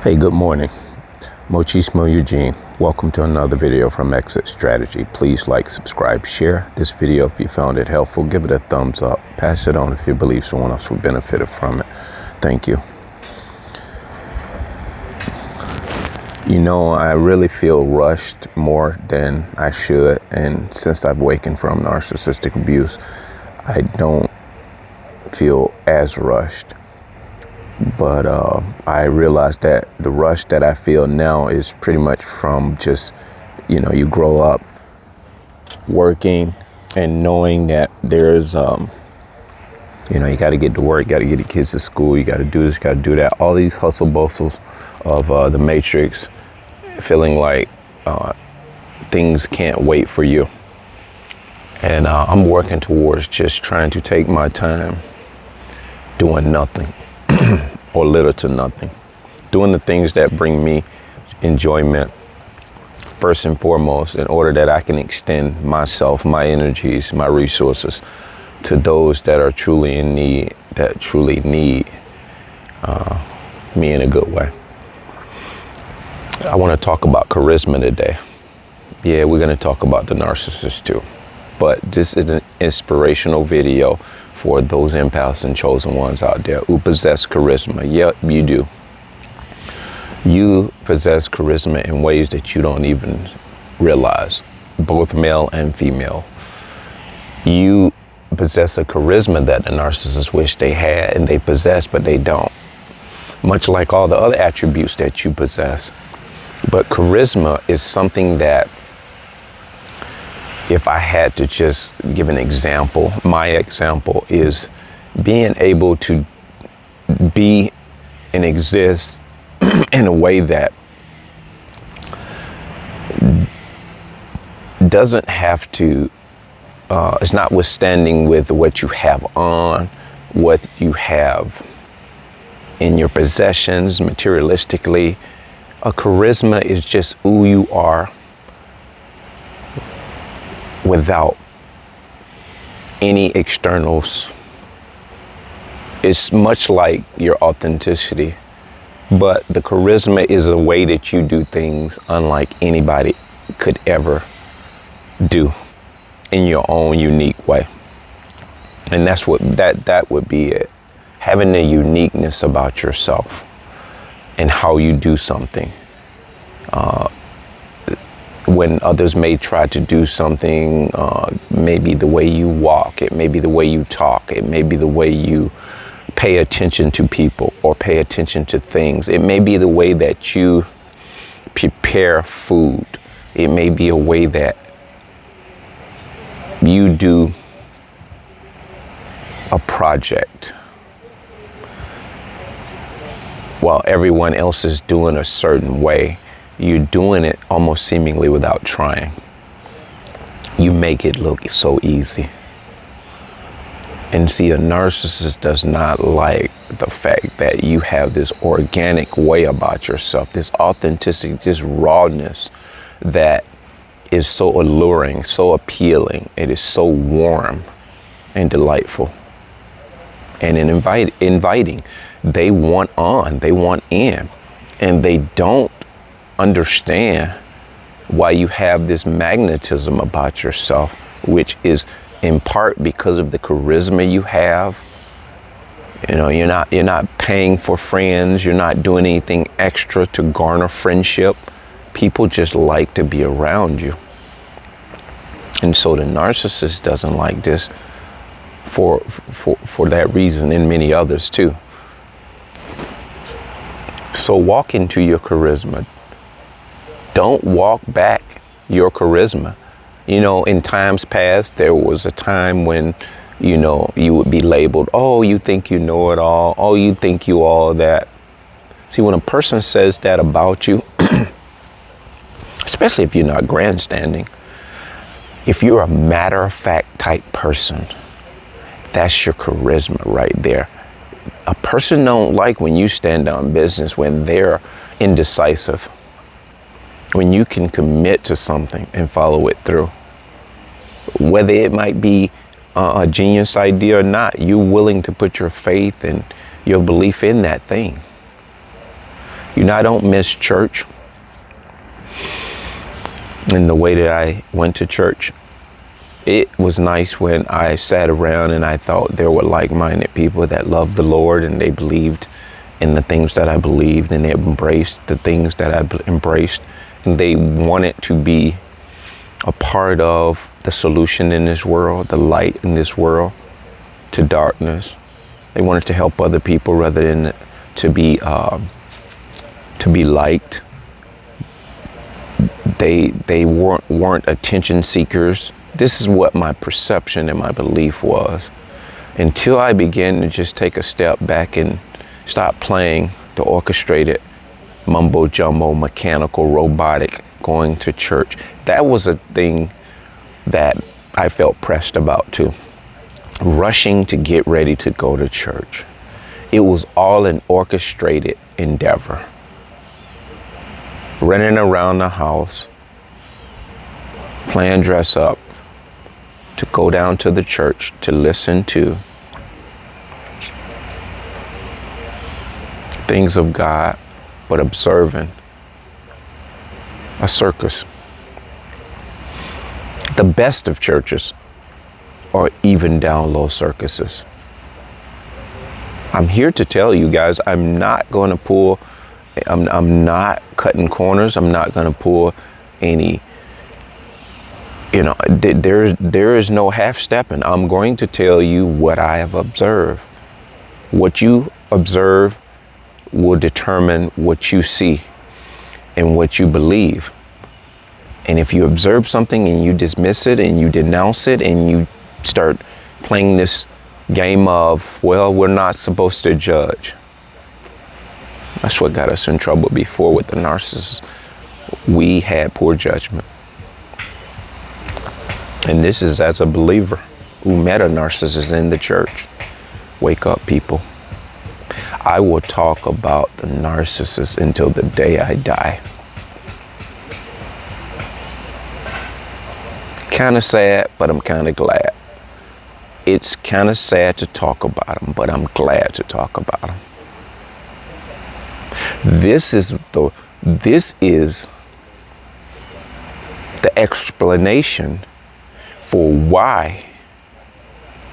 Hey, good morning. Mochismo Eugene. Welcome to another video from Exit Strategy. Please like, subscribe, share this video if you found it helpful. Give it a thumbs up. Pass it on if you believe someone else will benefit from it. Thank you. You know, I really feel rushed more than I should. And since I've awakened from narcissistic abuse, I don't feel as rushed. But I realized that the rush that I feel now is pretty much from just, you grow up working and knowing that there's, you got to get to work, you got to get the kids to school, you got to do this, got to do that. All these hustle bustles of the matrix, feeling like things can't wait for you. And I'm working towards just trying to take my time doing nothing. Or little to nothing, doing the things that bring me enjoyment first and foremost, in order that I can extend myself, my energies, my resources to those that are truly in need, that truly need me in a good way. I want to talk about charisma today. Yeah, we're going to talk about the narcissist too, but this is an inspirational video for those empaths and chosen ones out there who possess charisma. Yep, you do. You possess charisma in ways that you don't even realize, both male and female. You possess a charisma that the narcissists wish they had and they possess, but they don't. Much like all the other attributes that you possess. But charisma is something that, if I had to just give an example, my example is being able to be and exist in a way that doesn't have to, it's not withstanding with what you have on, what you have in your possessions materialistically. A charisma is just who you are, without any externals. It's much like your authenticity, but the charisma is a way that you do things unlike anybody could ever do in your own unique way. And that's what that would be it. Having the uniqueness about yourself and how you do something. When others may try to do something, maybe the way you walk, it may be the way you talk, it may be the way you pay attention to people or pay attention to things. It may be the way that you prepare food. It may be a way that you do a project while everyone else is doing a certain way. You're doing it almost seemingly without trying. You make it look so easy. And see, a narcissist does not like the fact that you have this organic way about yourself, this authenticity, this rawness that is so alluring, so appealing. It is so warm and delightful and inviting. They want on, they want in, and they don't understand why you have this magnetism about yourself, which is in part because of the charisma you have. You're not paying for friends, you're not doing anything extra to garner friendship. People just like to be around you. And so the narcissist doesn't like this for that reason, and many others too. So walk into your charisma. Don't walk back your charisma. In times past, there was a time when, you would be labeled, oh, you think you know it all. Oh, you think you all that. See, when a person says that about you, especially if you're not grandstanding, if you're a matter-of-fact type person, that's your charisma right there. A person don't like when you stand on business, when they're indecisive. When you can commit to something and follow it through, whether it might be a genius idea or not, you're willing to put your faith and your belief in that thing. You know, I don't miss church in the way that I went to church. It was nice when I sat around and I thought there were like-minded people that loved the Lord, and they believed in the things that I believed, and they embraced the things that I embraced, and they wanted to be a part of the solution in this world, the light in this world to darkness. They wanted to help other people rather than to be liked. They weren't attention seekers. This is what my perception and my belief was, until I began to just take a step back and stop playing the orchestrated mumbo jumbo, mechanical, robotic going to church. That was a thing that I felt pressed about too. Rushing to get ready to go to church. It was all an orchestrated endeavor. Running around the house, playing dress up, to go down to the church to listen to things of God, but observing a circus. The best of churches are even down low circuses. I'm here to tell you guys, I'm not going to pull, I'm not cutting corners. I'm not going to pull any, there is no half stepping. I'm going to tell you what I have observed. What you observe will determine what you see and what you believe. And if you observe something and you dismiss it and you denounce it and you start playing this game of, well, we're not supposed to judge. That's what got us in trouble before with the narcissist. We had poor judgment. And this is as a believer who met a narcissist in the church. Wake up, people. I will talk about the narcissist until the day I die. Kind of sad, but I'm kind of glad. It's kind of sad to talk about them, but I'm glad to talk about them. This is the explanation for why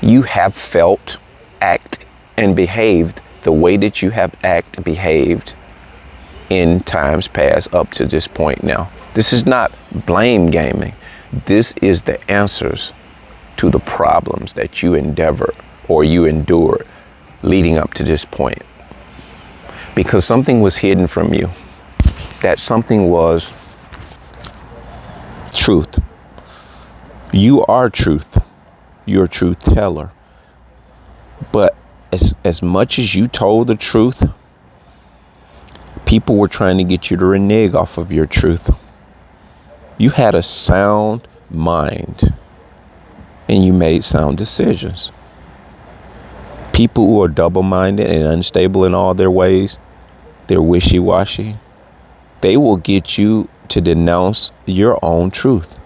you have felt, act, and behaved the way that you have behaved in times past up to this point now. This is not blame gaming. This is the answers to the problems that you endeavored or you endured leading up to this point. Because something was hidden from you. That something was truth. You are truth. You're a truth teller. But as much as you told the truth, people were trying to get you to renege off of your truth. You had a sound mind and you made sound decisions. People who are double-minded and unstable in all their ways, they're wishy-washy, they will get you to denounce your own truth.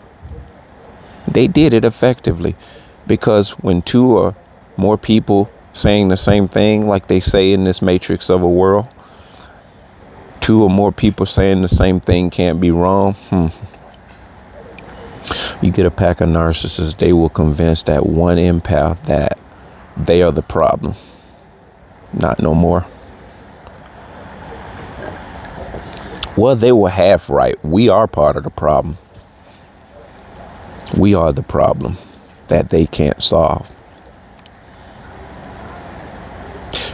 They did it effectively because when two or more people saying the same thing, like they say in this matrix of a world, two or more people saying the same thing can't be wrong. You get a pack of narcissists, they will convince that one empath that they are the problem. Not no more. Well, they were half right. We are part of the problem. We are the problem that they can't solve.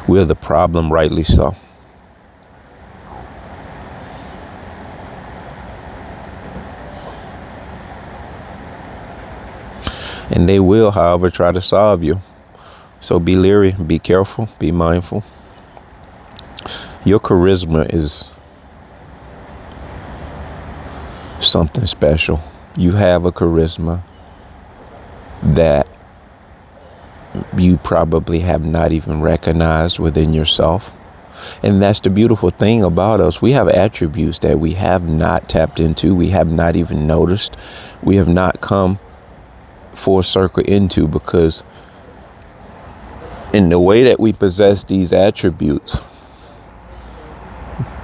We're the problem, rightly so. And they will, however, try to solve you. So be leery, be careful, be mindful. Your charisma is something special. You have a charisma that you probably have not even recognized within yourself. And that's the beautiful thing about us. We have attributes that we have not tapped into. We have not even noticed. We have not come full circle into, because in the way that we possess these attributes,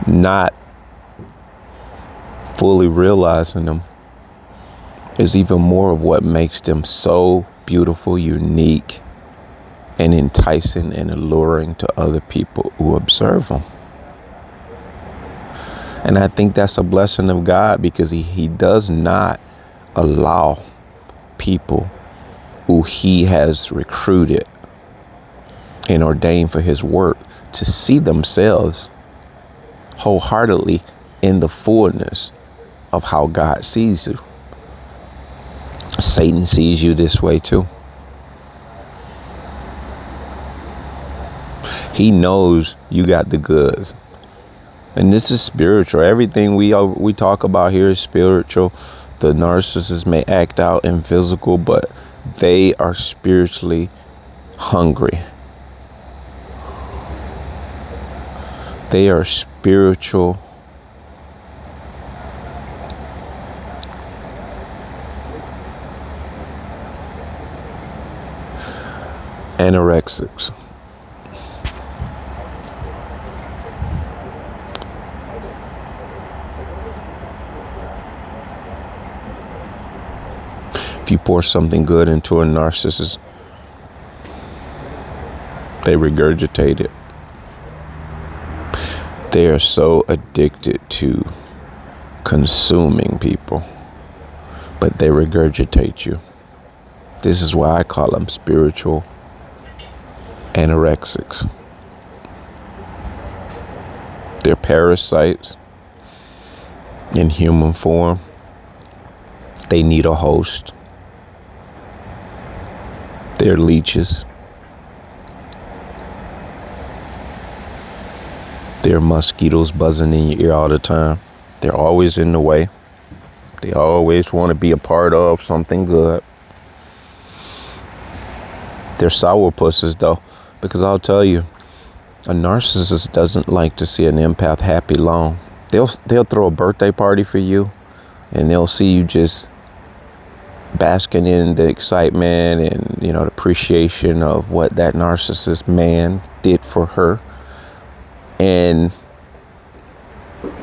not fully realizing them is even more of what makes them so beautiful, unique, and enticing and alluring to other people who observe them. And I think that's a blessing of God, because he does not allow people who he has recruited and ordained for his work to see themselves wholeheartedly in the fullness of how God sees you. Satan sees you this way too. He knows you got the goods. And this is spiritual. Everything we talk about here is spiritual. The narcissist may act out in physical, but they are spiritually hungry. They are spiritual anorexics. If you pour something good into a narcissist, they regurgitate it. They are so addicted to consuming people, but they regurgitate you. This is why I call them spiritual anorexics. They're parasites in human form. They need a host. They're leeches. There are mosquitoes buzzing in your ear all the time. They're always in the way. They always want to be a part of something good. They're sourpusses though, because I'll tell you, a narcissist doesn't like to see an empath happy long. They'll throw a birthday party for you, and they'll see you just basking in the excitement and, the appreciation of what that narcissist man did for her. And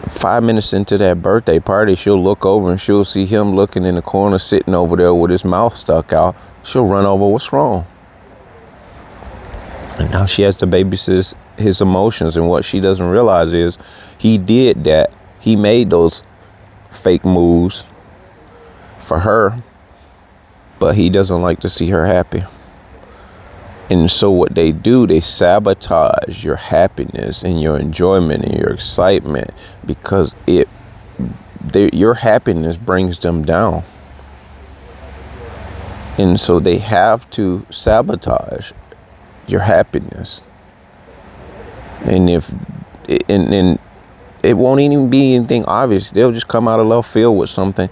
5 minutes into that birthday party, she'll look over and she'll see him looking in the corner, sitting over there with his mouth stuck out. She'll run over, what's wrong? And now she has to babysit his emotions. And what she doesn't realize is he did that. He made those fake moves for her, but he doesn't like to see her happy. And so what they do, they sabotage your happiness and your enjoyment and your excitement, because your happiness brings them down. And so they have to sabotage your happiness. And it won't even be anything obvious. They'll just come out of left field with something.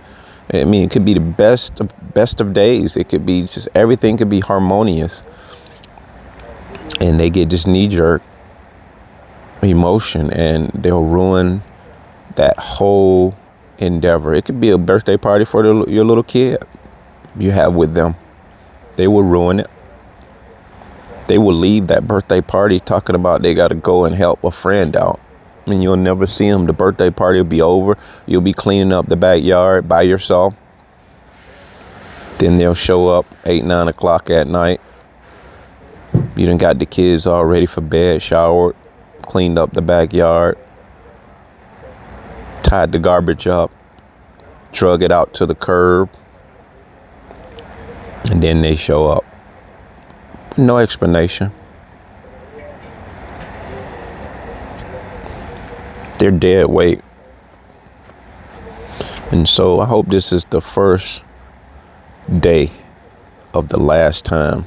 I mean, it could be the best of days. It could be just everything could be harmonious. And they get this knee-jerk emotion, and they'll ruin that whole endeavor. It could be a birthday party for your little kid you have with them. They will ruin it. They will leave that birthday party talking about they got to go and help a friend out. And you'll never see them. The birthday party will be over. You'll be cleaning up the backyard by yourself. Then they'll show up 8, 9 o'clock at night. You done got the kids all ready for bed, showered, cleaned up the backyard, tied the garbage up, drug it out to the curb, and then they show up. No explanation. They're dead weight. And so I hope this is the first day of the last time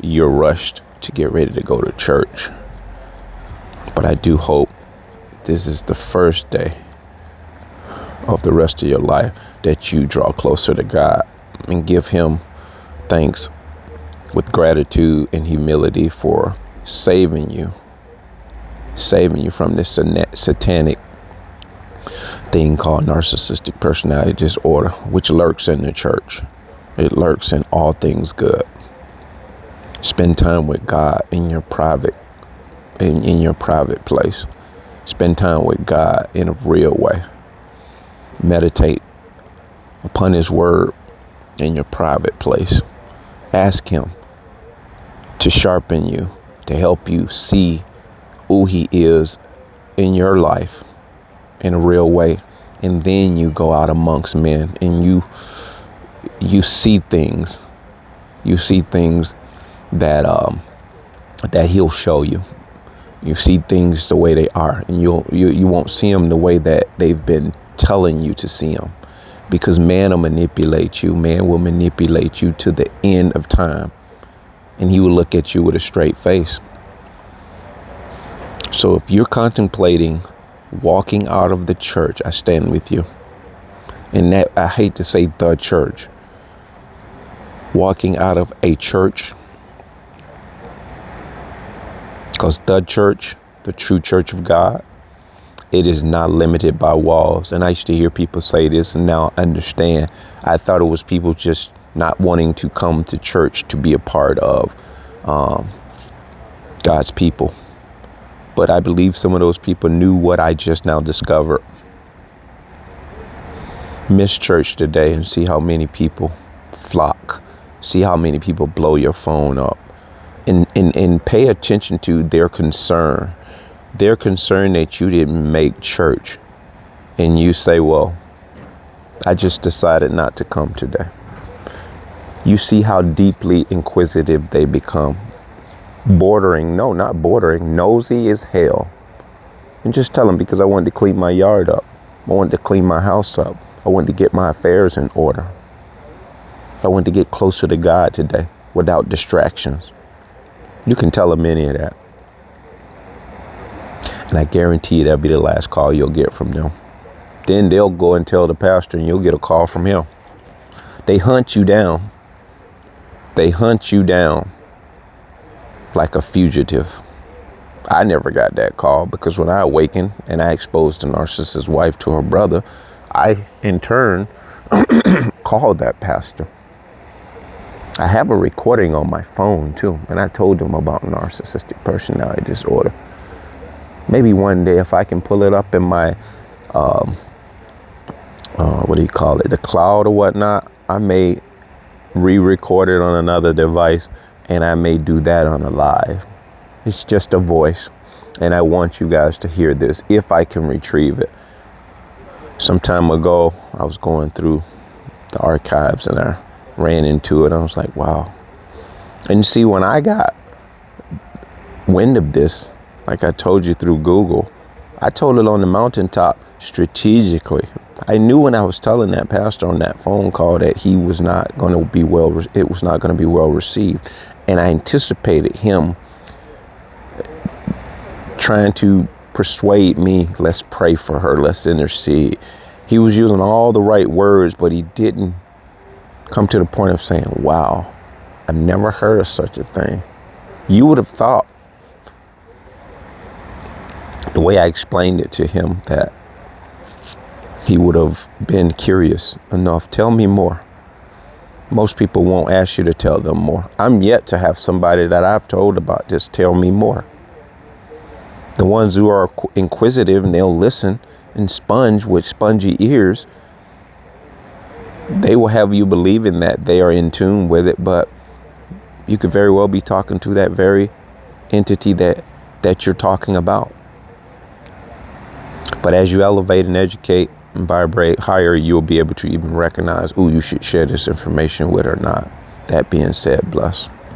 you're rushed to get ready to go to church. But I do hope this is the first day of the rest of your life that you draw closer to God and give him thanks with gratitude and humility for saving you from this satanic thing called narcissistic personality disorder, which lurks in the church. It lurks in all things good. Spend time with God in your private place. Spend time with God in a real way. Meditate upon his word in your private place. Ask him to sharpen you, to help you see who he is in your life in a real way. And then you go out amongst men and you see things. You see things that he'll show you. You see things the way they are, and you won't see them the way that they've been telling you to see them, because man will manipulate you. Man will manipulate you to the end of time, and he will look at you with a straight face. So if you're contemplating walking out of the church, I stand with you. And that, I hate to say the church, walking out of a church, because the church, the true church of God, it is not limited by walls. And I used to hear people say this, and now I understand. I thought it was people just not wanting to come to church to be a part of God's people. But I believe some of those people knew what I just now discovered. Miss church today and see how many people flock. See how many people blow your phone up. And pay attention to their concern. Their concern that you didn't make church. And you say, well, I just decided not to come today. You see how deeply inquisitive they become. Nosy as hell. And just tell them, because I wanted to clean my yard up. I wanted to clean my house up. I wanted to get my affairs in order. I wanted to get closer to God today without distractions. You can tell them any of that. And I guarantee you that'll be the last call you'll get from them. Then they'll go and tell the pastor, and you'll get a call from him. They hunt you down. They hunt you down like a fugitive. I never got that call, because when I awakened and I exposed the narcissist's wife to her brother, I in turn called that pastor. I have a recording on my phone too, and I told them about narcissistic personality disorder. Maybe one day, if I can pull it up in my, the cloud or whatnot, I may re-record it on another device, and I may do that on a live. It's just a voice, and I want you guys to hear this if I can retrieve it. Some time ago, I was going through the archives, and I ran into it. I was like, wow. And you see, when I got wind of this, like I told you through Google, I told it on the mountaintop strategically. I knew when I was telling that pastor on that phone call that he was not going to be it was not going to be well received. And I anticipated him trying to persuade me, let's pray for her, let's intercede. He was using all the right words, but he didn't come to the point of saying, wow, I've never heard of such a thing. You would have thought, the way I explained it to him, that he would have been curious enough. Tell me more. Most people won't ask you to tell them more. I'm yet to have somebody that I've told about this tell me more. The ones who are inquisitive and they'll listen and sponge with spongy ears, they will have you believing that they are in tune with it, but you could very well be talking to that very entity that you're talking about. But as you elevate and educate and vibrate higher, you'll be able to even recognize, ooh, you should share this information with or not. That being said, bless.